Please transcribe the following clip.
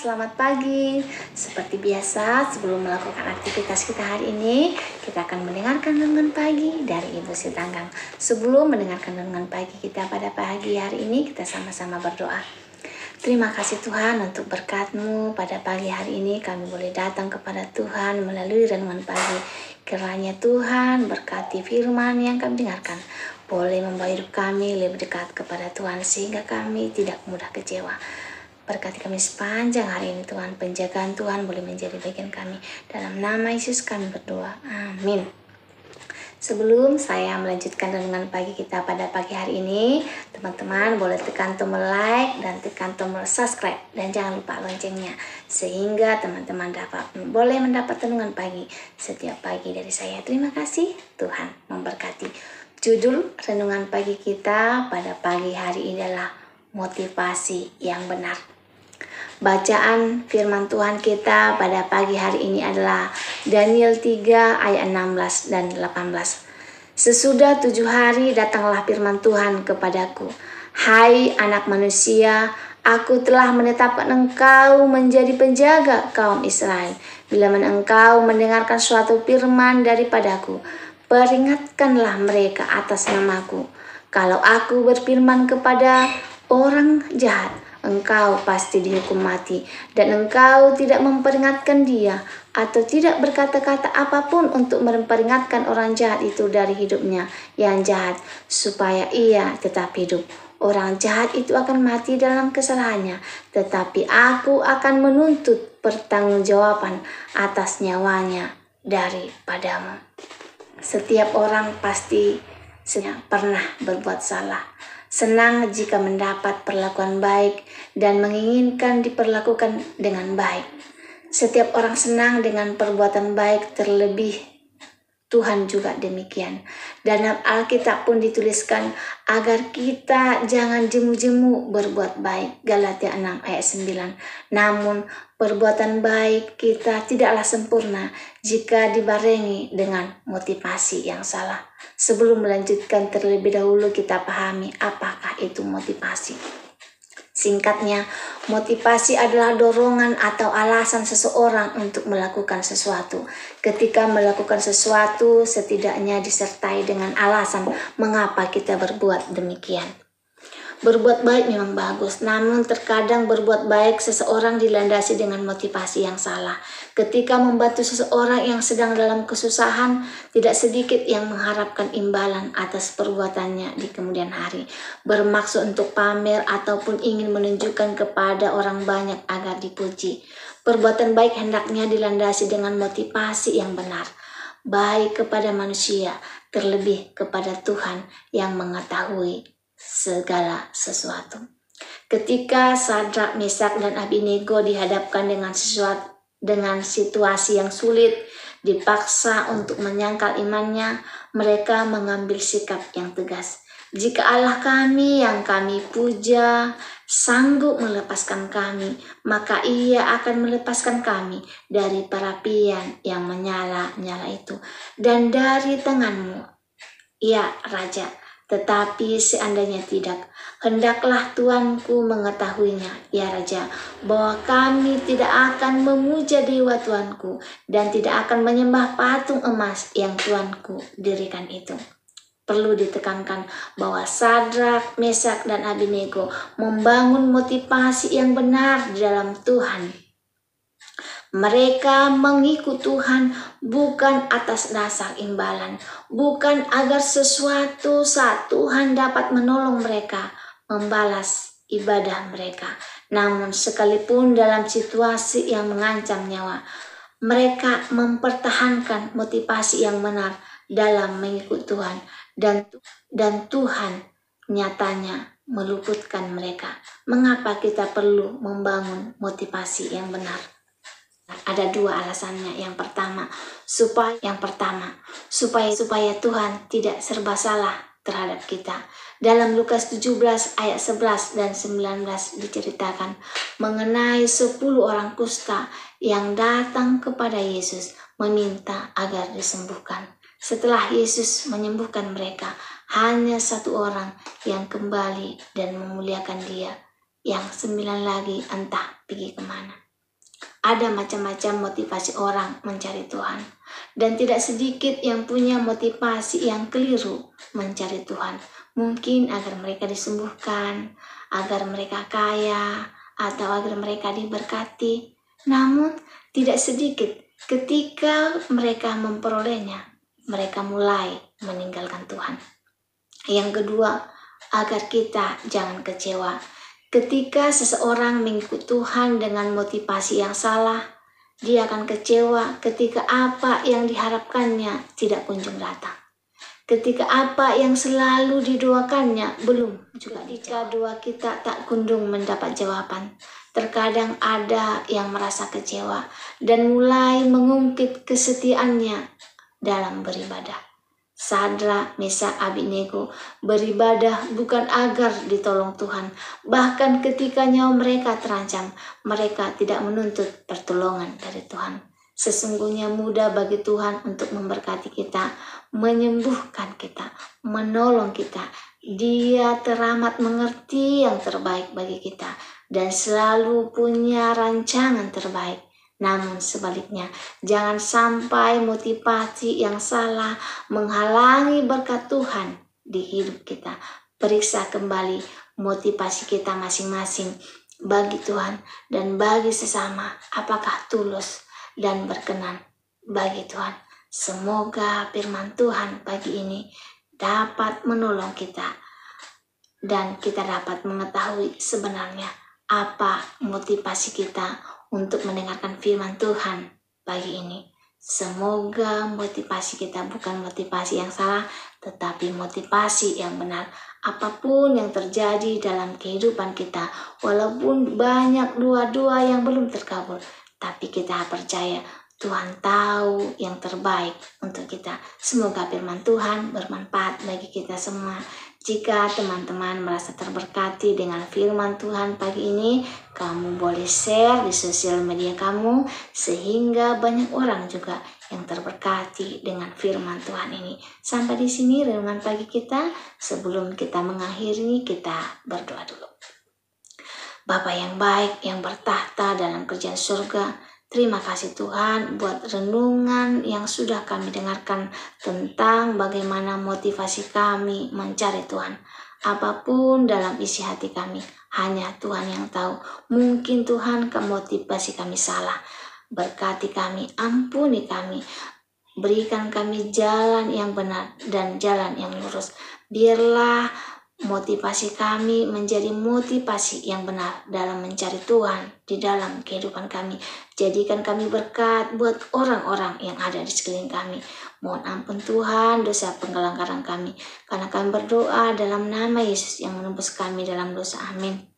selamat pagi. Seperti biasa, sebelum melakukan aktivitas kita hari ini, kita akan mendengarkan renungan pagi dari Ibu Sitanggang. Sebelum mendengarkan renungan pagi kita pada pagi hari ini, kita sama-sama berdoa. Terima kasih Tuhan untuk berkat-Mu. Pada pagi hari ini kami boleh datang kepada Tuhan melalui renungan pagi. Kiranya Tuhan berkati firman yang kami dengarkan, boleh membawa hidup kami lebih dekat kepada Tuhan sehingga kami tidak mudah kecewa. Berkati kami sepanjang hari ini Tuhan, penjagaan Tuhan boleh menjadi bagian kami. Dalam nama Yesus kami berdoa, amin. Sebelum saya melanjutkan renungan pagi kita pada pagi hari ini, teman-teman boleh tekan tombol like dan tekan tombol subscribe. Dan jangan lupa loncengnya, sehingga teman-teman boleh mendapat renungan pagi setiap pagi dari saya. Terima kasih, Tuhan memberkati. Judul renungan pagi kita pada pagi hari ini adalah motivasi yang benar. Bacaan firman Tuhan kita pada pagi hari ini adalah Daniel 3 ayat 16 dan 18. Sesudah 7 hari datanglah firman Tuhan kepadaku. Hai anak manusia, aku telah menetapkan engkau menjadi penjaga kaum Israel. Bila engkau mendengarkan suatu firman daripadaku, peringatkanlah mereka atas namaku. Kalau aku berfirman kepada orang jahat, engkau pasti dihukum mati, dan engkau tidak memperingatkan dia atau tidak berkata-kata apapun untuk memperingatkan orang jahat itu dari hidupnya yang jahat, supaya ia tetap hidup. Orang jahat itu akan mati dalam kesalahannya, tetapi aku akan menuntut pertanggungjawaban atas nyawanya daripadamu. Setiap orang pasti pernah berbuat salah. Senang jika mendapat perlakuan baik dan menginginkan diperlakukan dengan baik. Setiap orang senang dengan perbuatan baik, terlebih Tuhan juga demikian. Dalam Alkitab pun dituliskan agar kita jangan jemu-jemu berbuat baik. Galatia 6 ayat 9. Namun perbuatan baik kita tidaklah sempurna jika dibarengi dengan motivasi yang salah. Sebelum melanjutkan, terlebih dahulu kita pahami apakah itu motivasi. Singkatnya, motivasi adalah dorongan atau alasan seseorang untuk melakukan sesuatu. Ketika melakukan sesuatu, setidaknya disertai dengan alasan mengapa kita berbuat demikian. Berbuat baik memang bagus, namun terkadang berbuat baik seseorang dilandasi dengan motivasi yang salah. Ketika membantu seseorang yang sedang dalam kesusahan, tidak sedikit yang mengharapkan imbalan atas perbuatannya di kemudian hari. Bermaksud untuk pamer ataupun ingin menunjukkan kepada orang banyak agar dipuji. Perbuatan baik hendaknya dilandasi dengan motivasi yang benar. Baik kepada manusia, terlebih kepada Tuhan yang mengetahui segala sesuatu. Ketika Sadrak, Mesak, dan Abednego dihadapkan dengan situasi yang sulit, dipaksa untuk menyangkal imannya, mereka mengambil sikap yang tegas. Jika Allah kami yang kami puja sanggup melepaskan kami, maka Ia akan melepaskan kami dari perapian yang menyala-nyala itu dan dari tanganmu, ya Raja. Tetapi seandainya tidak, hendaklah Tuanku mengetahuinya, ya Raja, bahwa kami tidak akan memuja dewa Tuanku dan tidak akan menyembah patung emas yang Tuanku dirikan itu. Perlu ditekankan bahwa Sadrak, Mesak, dan Abednego membangun motivasi yang benar di dalam Tuhan. Mereka mengikut Tuhan bukan atas dasar imbalan, bukan agar sesuatu saat Tuhan dapat menolong mereka membalas ibadah mereka. Namun sekalipun dalam situasi yang mengancam nyawa, mereka mempertahankan motivasi yang benar dalam mengikut Tuhan, dan Tuhan nyatanya meluputkan mereka. Mengapa kita perlu membangun motivasi yang benar? Ada 2 alasannya. Yang pertama, supaya Tuhan tidak serba salah terhadap kita. Dalam Lukas 17 ayat 11 dan 19 diceritakan mengenai 10 orang kusta yang datang kepada Yesus meminta agar disembuhkan. Setelah Yesus menyembuhkan mereka, hanya 1 orang yang kembali dan memuliakan Dia. Yang 9 lagi entah pergi kemana. Ada macam-macam motivasi orang mencari Tuhan. Dan tidak sedikit yang punya motivasi yang keliru mencari Tuhan. Mungkin agar mereka disembuhkan, agar mereka kaya, atau agar mereka diberkati. Namun tidak sedikit ketika mereka memperolehnya, mereka mulai meninggalkan Tuhan. Yang kedua, agar kita jangan kecewa. Ketika seseorang mengikut Tuhan dengan motivasi yang salah, dia akan kecewa ketika apa yang diharapkannya tidak kunjung datang. Ketika apa yang selalu didoakannya belum juga ketika doa kita tak kunjung mendapat jawaban. Terkadang ada yang merasa kecewa dan mulai mengungkit kesetiaannya dalam beribadah. Sadrak, Mesak, Abednego beribadah bukan agar ditolong Tuhan. Bahkan ketika nyawa mereka terancam, mereka tidak menuntut pertolongan dari Tuhan. Sesungguhnya mudah bagi Tuhan untuk memberkati kita, menyembuhkan kita, menolong kita. Dia teramat mengerti yang terbaik bagi kita dan selalu punya rancangan terbaik. Namun sebaliknya, jangan sampai motivasi yang salah menghalangi berkat Tuhan di hidup kita. Periksa kembali motivasi kita masing-masing bagi Tuhan dan bagi sesama, apakah tulus dan berkenan bagi Tuhan. Semoga firman Tuhan pagi ini dapat menolong kita dan kita dapat mengetahui sebenarnya apa motivasi kita untuk mendengarkan firman Tuhan pagi ini. Semoga motivasi kita bukan motivasi yang salah, tetapi motivasi yang benar. Apapun yang terjadi dalam kehidupan kita, walaupun banyak doa-doa yang belum terkabul, tapi kita percaya Tuhan tahu yang terbaik untuk kita. Semoga firman Tuhan bermanfaat bagi kita semua. Jika teman-teman merasa terberkati dengan firman Tuhan pagi ini, kamu boleh share di sosial media kamu sehingga banyak orang juga yang terberkati dengan firman Tuhan ini. Sampai di sini renungan pagi kita. Sebelum kita mengakhiri, kita berdoa dulu. Bapa yang baik yang bertahta dalam kerajaan surga, terima kasih Tuhan buat renungan yang sudah kami dengarkan tentang bagaimana motivasi kami mencari Tuhan. Apapun dalam isi hati kami, hanya Tuhan yang tahu. Mungkin Tuhan motivasi kami salah. Berkati kami, ampuni kami. Berikan kami jalan yang benar dan jalan yang lurus. Biarlah motivasi kami menjadi motivasi yang benar dalam mencari Tuhan di dalam kehidupan kami. Jadikan kami berkat buat orang-orang yang ada di sekeliling kami. Mohon ampun Tuhan dosa pelanggaran kami, karena kami berdoa dalam nama Yesus yang menebus kami dalam dosa. Amin.